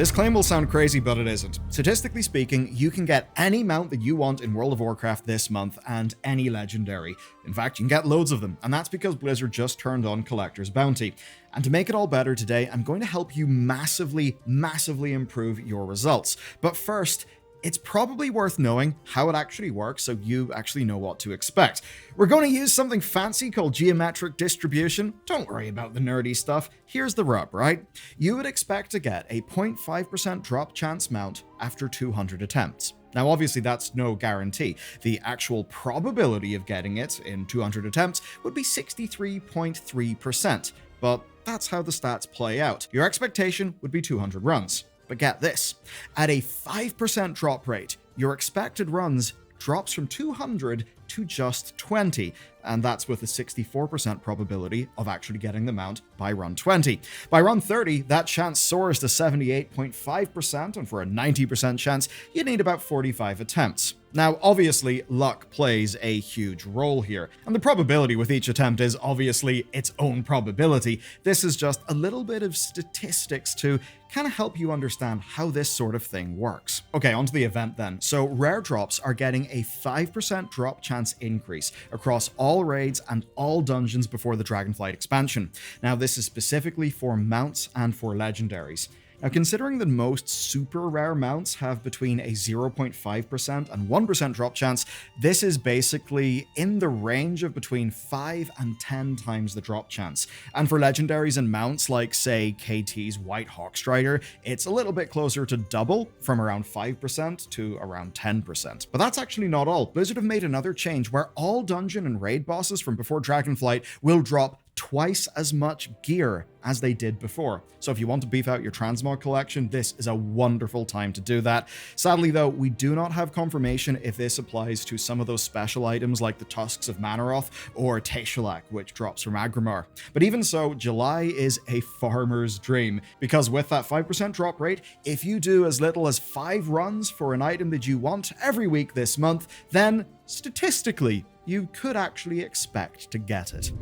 This claim will sound crazy, but it isn't. Statistically speaking, you can get any mount that you want in World of Warcraft this month and any legendary. In fact, you can get loads of them, and that's because Blizzard just turned on Collector's Bounty. And to make it all better today, I'm going to help you massively improve your results. But first, it's probably worth knowing how it actually works so you actually know what to expect. We're going to use something fancy called geometric distribution. Don't worry about the nerdy stuff. Here's the rub, right? You would expect to get a 0.5% drop chance mount after 200 attempts. Now, obviously, that's no guarantee. The actual probability of getting it in 200 attempts would be 63.3%, but that's how the stats play out. Your expectation would be 200 runs. But get this, at a 5% drop rate, your expected runs drops from 200 to just 20, and that's with a 64% probability of actually getting the mount by run 20. By run 30, that chance soars to 78.5%, and for a 90% chance, you need about 45 attempts. Now, obviously, luck plays a huge role here, and the probability with each attempt is obviously its own probability. This is just a little bit of statistics to kind of help you understand how this sort of thing works. Okay, onto the event then. So rare drops are getting a 5% drop chance increase across all raids and all dungeons before the Dragonflight expansion. Now, this is specifically for mounts and for legendaries. Now, considering that most super rare mounts have between a 0.5% and 1% drop chance, this is basically in the range of between 5 and 10 times the drop chance. And for legendaries and mounts like, say, KT's White Hawkstrider, it's a little bit closer to double, from around 5% to around 10%. But that's actually not all. Blizzard have made another change where all dungeon and raid bosses from before Dragonflight will drop twice as much gear as they did before. So if you want to beef out your transmog collection, this is a wonderful time to do that. Sadly though, we do not have confirmation if this applies to some of those special items like the Tusks of Manaroth or Teshalak, which drops from Agrimar. But even so, July is a farmer's dream, because with that 5% drop rate, if you do as little as 5 runs for an item that you want every week this month, then statistically, you could actually expect to get it.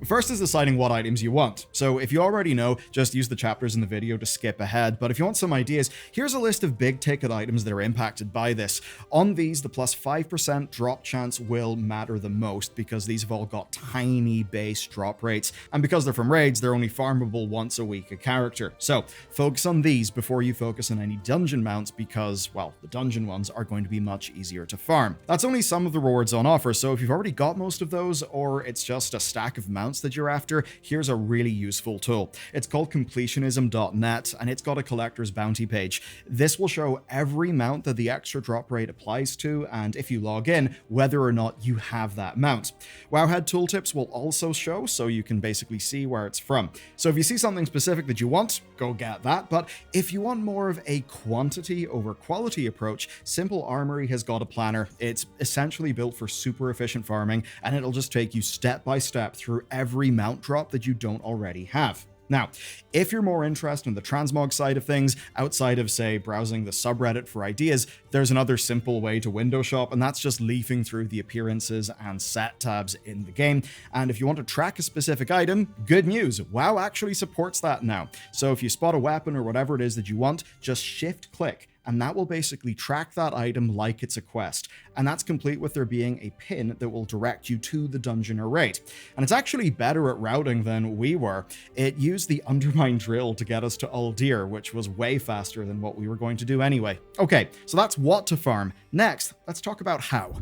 First is deciding what items you want. So if you already know, just use the chapters in the video to skip ahead. But if you want some ideas, here's a list of big ticket items that are impacted by this. On these, the plus 5% drop chance will matter the most because these have all got tiny base drop rates. And because they're from raids, they're only farmable once a week a character. So focus on these before you focus on any dungeon mounts because, well, the dungeon ones are going to be much easier to farm. That's only some of the rewards on offer. So if you've already got most of those, or it's just a stack of mounts that you're after, here's a really useful tool. It's called completionism.net, and it's got a collector's bounty page. This will show every mount that the extra drop rate applies to, and if you log in, whether or not you have that mount. Wowhead tooltips will also show, so you can basically see where it's from. So if you see something specific that you want, go get that. But if you want more of a quantity over quality approach, Simple Armory has got a planner. It's essentially built for super efficient farming, and it'll just take you step by step through every mount drop that you don't already have. Now, if you're more interested in the transmog side of things, outside of, say, browsing the subreddit for ideas, there's another simple way to window shop, and that's just leafing through the appearances and set tabs in the game. And if you want to track a specific item, good news, WoW actually supports that now. So if you spot a weapon or whatever it is that you want, just shift-click, and that will basically track that item like it's a quest. And that's complete with there being a pin that will direct you to the dungeon or raid. And it's actually better at routing than we were. It used the Undermine drill to get us to Uldir, which was way faster than what we were going to do anyway. Okay, so that's what to farm. Next, let's talk about how.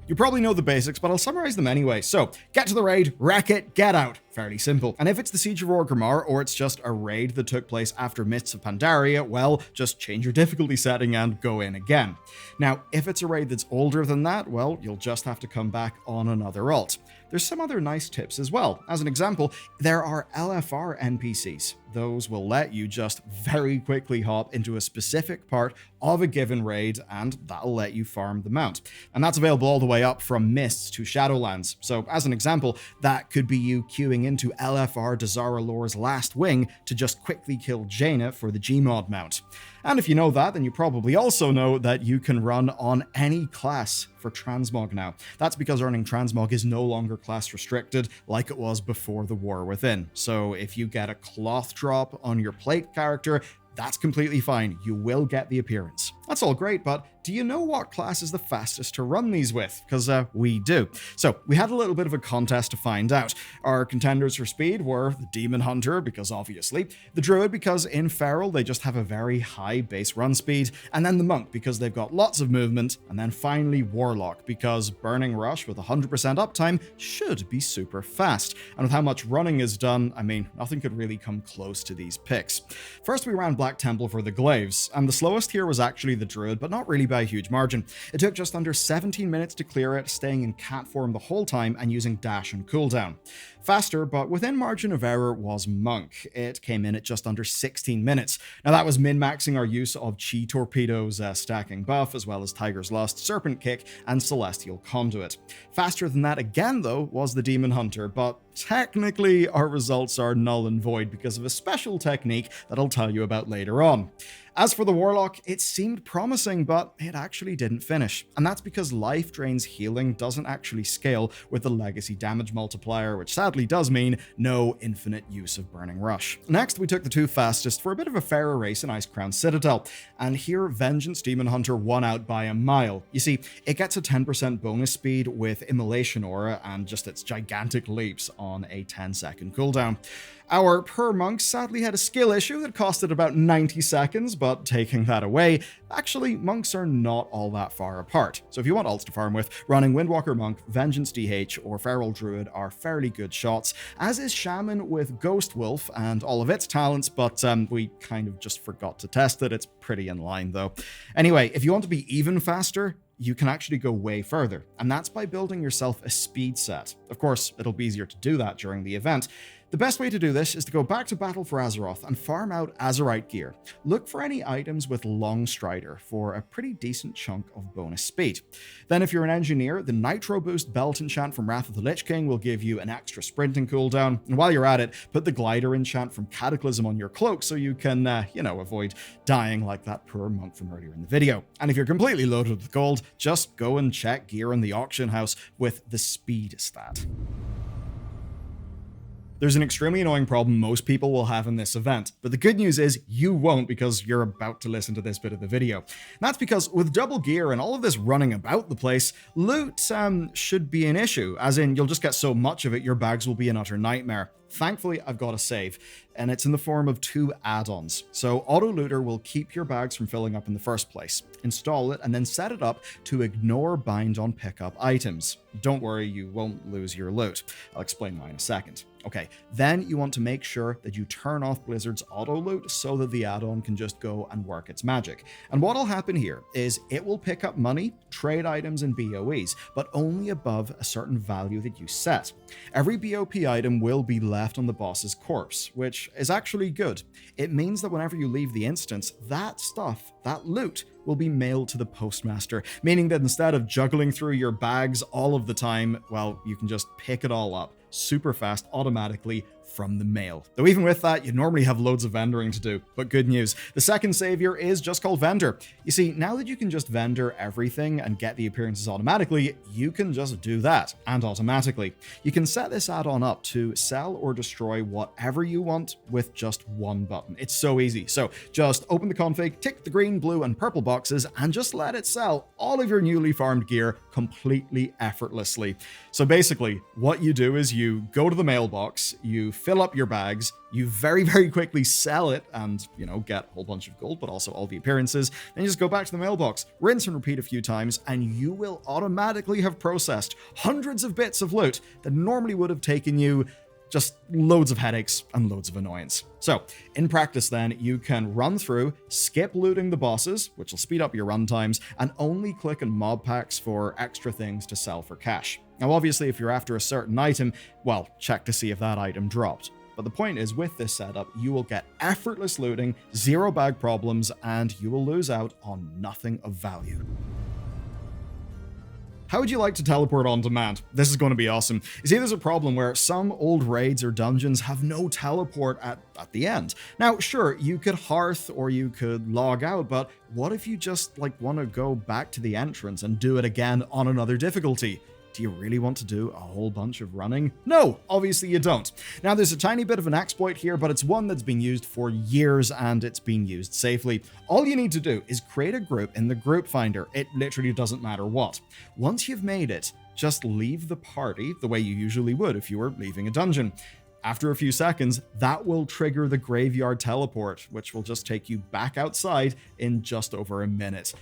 You probably know the basics, but I'll summarize them anyway. So, get to the raid, wreck it, get out. Fairly simple. And if it's the Siege of Orgrimmar, or it's just a raid that took place after Mists of Pandaria, well, just change your difficulty setting and go in again. Now, if it's a raid that's older than that, well, you'll just have to come back on another alt. There's some other nice tips as well. As an example, there are LFR NPCs. Those will let you just very quickly hop into a specific part of a given raid, and that'll let you farm the mount. And that's available all the way up from Mists to Shadowlands. So as an example, that could be you queuing diving into LFR Dazara Lore's Last Wing to just quickly kill Jaina for the Gmod mount. And if you know that, then you probably also know that you can run on any class for transmog now. That's because earning transmog is no longer class restricted like it was before the War Within. So if you get a cloth drop on your plate character, that's completely fine. You will get the appearance. That's all great, but do you know what class is the fastest to run these with? Because we do. So we had a little bit of a contest to find out. Our contenders for speed were the Demon Hunter, because obviously, the Druid, because in Feral they just have a very high base run speed, and then the Monk, because they've got lots of movement, and then finally Warlock, because Burning Rush with 100% uptime should be super fast. And with how much running is done, I mean, nothing could really come close to these picks. First we ran Black Temple for the Glaives, and the slowest here was actually the Druid, but not really by a huge margin. It took just under 17 minutes to clear it, staying in cat form the whole time and using dash and cooldown. Faster, but within margin of error, was Monk. It came in at just under 16 minutes. Now that was min-maxing our use of Chi Torpedo's stacking buff, as well as Tiger's Lust, Serpent Kick, and Celestial Conduit. Faster than that again, though, was the Demon Hunter, but technically our results are null and void because of a special technique that I'll tell you about later on. As for the Warlock, it seemed promising, but it actually didn't finish. And that's because Life Drain's healing doesn't actually scale with the legacy damage multiplier, which sadly does mean no infinite use of Burning Rush. Next, we took the two fastest for a bit of a fairer race in Icecrown Citadel, and here Vengeance Demon Hunter won out by a mile. You see, it gets a 10% bonus speed with Immolation Aura and just its gigantic leaps on a 10-second cooldown. Our Per Monk sadly had a skill issue that costed about 90 seconds, but taking that away, actually, monks are not all that far apart. So if you want alts to farm with, running Windwalker Monk, Vengeance DH, or Feral Druid are fairly good shots, as is Shaman with Ghost Wolf and all of its talents, but we kind of just forgot to test it. It's pretty in line though. Anyway, if you want to be even faster, you can actually go way further, and that's by building yourself a speed set. Of course, it'll be easier to do that during the event. The best way to do this is to go back to Battle for Azeroth and farm out Azerite gear. Look for any items with Long Strider for a pretty decent chunk of bonus speed. Then if you're an engineer, the Nitro Boost Belt enchant from Wrath of the Lich King will give you an extra sprinting cooldown, and while you're at it, put the Glider enchant from Cataclysm on your cloak so you can, avoid dying like that poor monk from earlier in the video. And if you're completely loaded with gold, just go and check gear in the auction house with the speed stat. There's an extremely annoying problem most people will have in this event, but the good news is you won't, because you're about to listen to this bit of the video. And that's because with double gear and all of this running about the place, loot should be an issue, as in you'll just get so much of it your bags will be an utter nightmare. Thankfully, I've got a save, and it's in the form of 2 add-ons. So Auto Looter will keep your bags from filling up in the first place. Install it and then set it up to ignore bind on pickup items. Don't worry, you won't lose your loot. I'll explain why in a second. Okay, then you want to make sure that you turn off Blizzard's auto loot so that the add-on can just go and work its magic. And what'll happen here is it will pick up money, trade items, and BOEs, but only above a certain value that you set. Every BOP item will be left on the boss's corpse, which is actually good. It means that whenever you leave the instance, that stuff, that loot, will be mailed to the postmaster, meaning that instead of juggling through your bags all of the time, well, you can just pick it all up super fast automatically from the mail. Though even with that, you'd normally have loads of vendoring to do. But good news, the second savior is just called Vendor. You see, now that you can just vendor everything and get the appearances automatically, you can just do that, and automatically. You can set this add-on up to sell or destroy whatever you want with just one button. It's so easy. So just open the config, tick the green, blue, and purple boxes, and just let it sell all of your newly farmed gear completely effortlessly. So basically, what you do is you go to the mailbox, you fill up your bags, you very, very quickly sell it and, get a whole bunch of gold, but also all the appearances. Then you just go back to the mailbox, rinse and repeat a few times, and you will automatically have processed hundreds of bits of loot that normally would have taken you just loads of headaches and loads of annoyance. So, in practice then, you can run through, skip looting the bosses, which will speed up your run times, and only click on mob packs for extra things to sell for cash. Now, obviously, if you're after a certain item, well, check to see if that item dropped. But the point is, with this setup, you will get effortless looting, 0 bag problems, and you will lose out on nothing of value. How would you like to teleport on demand? This is going to be awesome. You see, there's a problem where some old raids or dungeons have no teleport at the end. Now, sure, you could hearth or you could log out, but what if you just want to go back to the entrance and do it again on another difficulty? Do you really want to do a whole bunch of running? No, obviously you don't. Now, there's a tiny bit of an exploit here, but it's one that's been used for years and it's been used safely. All you need to do is create a group in the group finder. It literally doesn't matter what. Once you've made it, just leave the party the way you usually would if you were leaving a dungeon. After a few seconds, that will trigger the graveyard teleport, which will just take you back outside in just over a minute.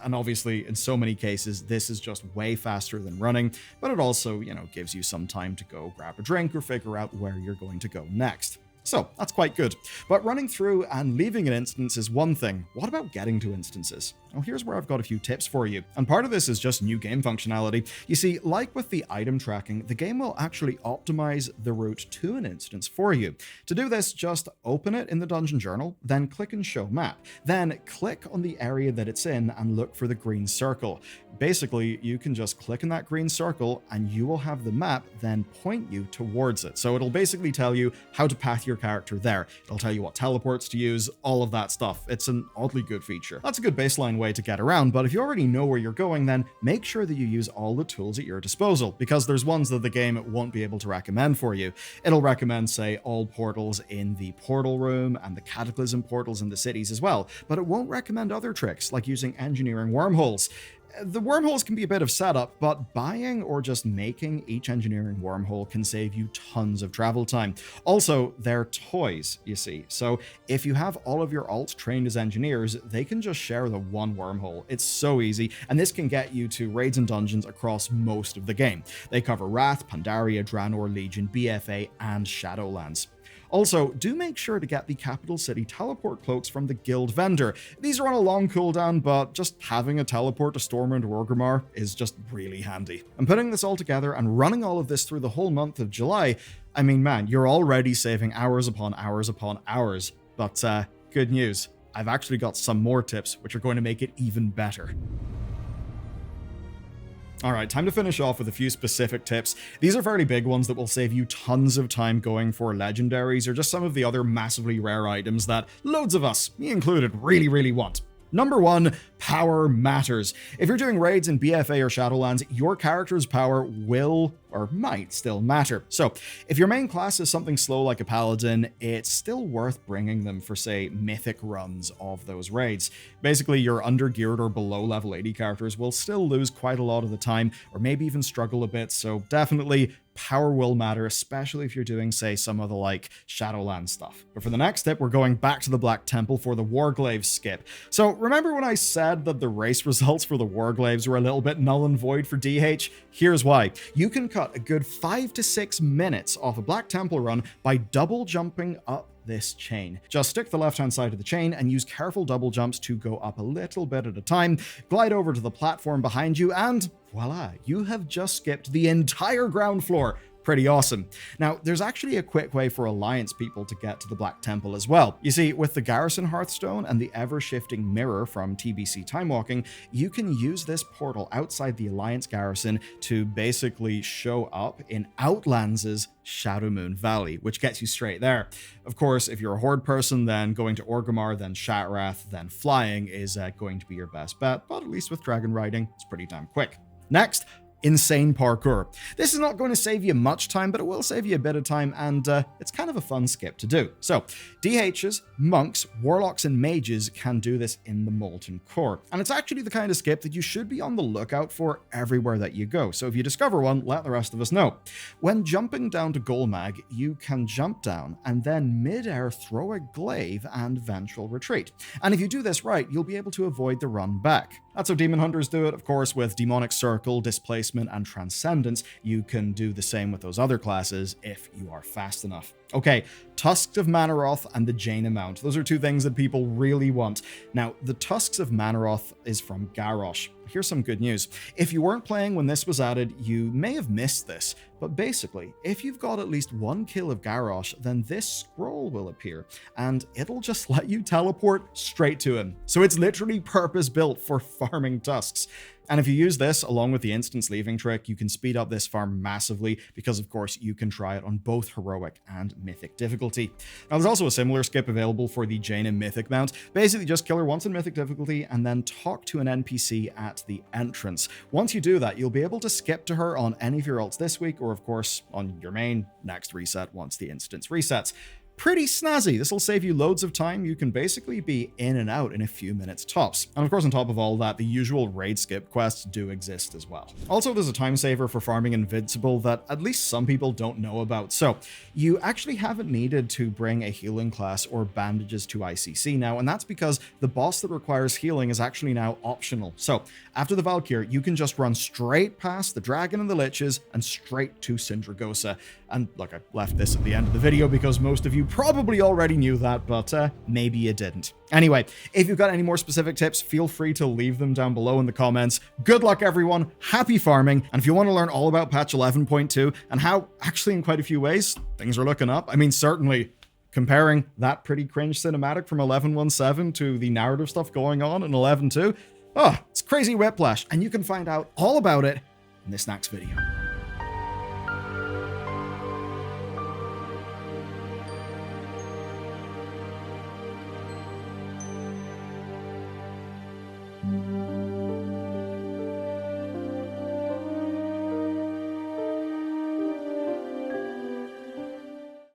And obviously, in so many cases, this is just way faster than running, but it also, gives you some time to go grab a drink or figure out where you're going to go next. So that's quite good. But running through and leaving an instance is one thing. What about getting to instances? Well, here's where I've got a few tips for you. And part of this is just new game functionality. You see, like with the item tracking, the game will actually optimize the route to an instance for you. To do this, just open it in the dungeon journal, then click and show map. Then click on the area that it's in and look for the green circle. Basically, you can just click in that green circle and you will have the map then point you towards it. So it'll basically tell you how to path your character there. It'll tell you what teleports to use, all of that stuff. It's an oddly good feature. That's a good baseline way to get around, but if you already know where you're going, then make sure that you use all the tools at your disposal, because there's ones that the game won't be able to recommend for you. It'll recommend, say, all portals in the portal room and the cataclysm portals in the cities as well, but it won't recommend other tricks like using engineering wormholes. The wormholes can be a bit of setup, but buying or just making each engineering wormhole can save you tons of travel time. Also, they're toys, you see. So if you have all of your alts trained as engineers, they can just share the one wormhole. It's so easy, and this can get you to raids and dungeons across most of the game. They cover Wrath, Pandaria, Draenor, Legion, BFA, and Shadowlands. Also, do make sure to get the Capital City teleport cloaks from the guild vendor. These are on a long cooldown, but just having a teleport to Stormwind or Orgrimmar is just really handy. And putting this all together and running all of this through the whole month of July, I mean, man, you're already saving hours upon hours upon hours. But good news, I've actually got some more tips which are going to make it even better. All right, time to finish off with a few specific tips. These are fairly big ones that will save you tons of time going for legendaries or just some of the other massively rare items that loads of us, me included, really want. Number 1, power matters. If you're doing raids in BFA or Shadowlands, your character's power will or might still matter. So if your main class is something slow like a paladin, it's still worth bringing them for, say, mythic runs of those raids. Basically, your under-geared or below level 80 characters will still lose quite a lot of the time, or maybe even struggle a bit, so definitely power will matter, especially if you're doing, say, some of the Shadowlands stuff. But for the next tip, we're going back to the Black Temple for the Warglaive skip. So remember when I said that the race results for the Warglaives were a little bit null and void for DH? Here's why. You can cut a good 5 to 6 minutes off a Black Temple run by double jumping up this chain. Just stick the left-hand side of the chain and use careful double jumps to go up a little bit at a time, glide over to the platform behind you, and voila, you have just skipped the entire ground floor. Pretty awesome. Now, there's actually a quick way for Alliance people to get to the Black Temple as well. You see, with the Garrison Hearthstone and the ever-shifting mirror from TBC Timewalking, you can use this portal outside the Alliance Garrison to basically show up in Outlands' Shadowmoon Valley, which gets you straight there. Of course, if you're a Horde person, then going to Orgrimmar, then Shattrath, then flying is going to be your best bet, but at least with dragon riding, it's pretty damn quick. Next, insane parkour. This is not going to save you much time, but it will save you a bit of time, and it's kind of a fun skip to do. So, DHs, monks, warlocks, and mages can do this in the Molten Core, and it's actually the kind of skip that you should be on the lookout for everywhere that you go. So if you discover one, let the rest of us know. When jumping down to Golmag, you can jump down and then mid-air throw a glaive and ventral retreat. And if you do this right, you'll be able to avoid the run back. That's how Demon Hunters do it, of course, with Demonic Circle, Displacement, and Transcendence. You can do the same with those other classes if you are fast enough. Okay, Tusks of Manaroth and the Jaina Mount. Those are two things that people really want. Now, the Tusks of Manaroth is from Garrosh. Here's some good news. If you weren't playing when this was added, you may have missed this, but basically, if you've got at least one kill of Garrosh, then this scroll will appear, and it'll just let you teleport straight to him. So it's literally purpose-built for farming Tusks. And if you use this along with the instance leaving trick, you can speed up this farm massively because, of course, you can try it on both heroic and mythic difficulty. Now, there's also a similar skip available for the Jaina mythic mount. Basically, just kill her once in mythic difficulty and then talk to an NPC at the entrance. Once you do that, you'll be able to skip to her on any of your ults this week, or of course, on your main next reset once the instance resets. Pretty snazzy. This will save you loads of time. You can basically be in and out in a few minutes tops. And of course, on top of all that, the usual raid skip quests do exist as well. Also, there's a time saver for farming Invincible that at least some people don't know about. So you actually haven't needed to bring a healing class or bandages to ICC now, and that's because the boss that requires healing is actually now optional. So after the Valkyr, you can just run straight past the dragon and the liches and straight to Sindragosa. And look, I left this at the end of the video because most of you probably already knew that, but maybe you didn't. Anyway, if you've got any more specific tips, feel free to leave them down below in the comments. Good luck, everyone. Happy farming. And if you want to learn all about patch 11.2 and how, actually in quite a few ways, things are looking up. I mean, certainly comparing that pretty cringe cinematic from 11.17 to the narrative stuff going on in 11.2, oh, it's crazy whiplash. And you can find out all about it in this next video. Mm-hmm.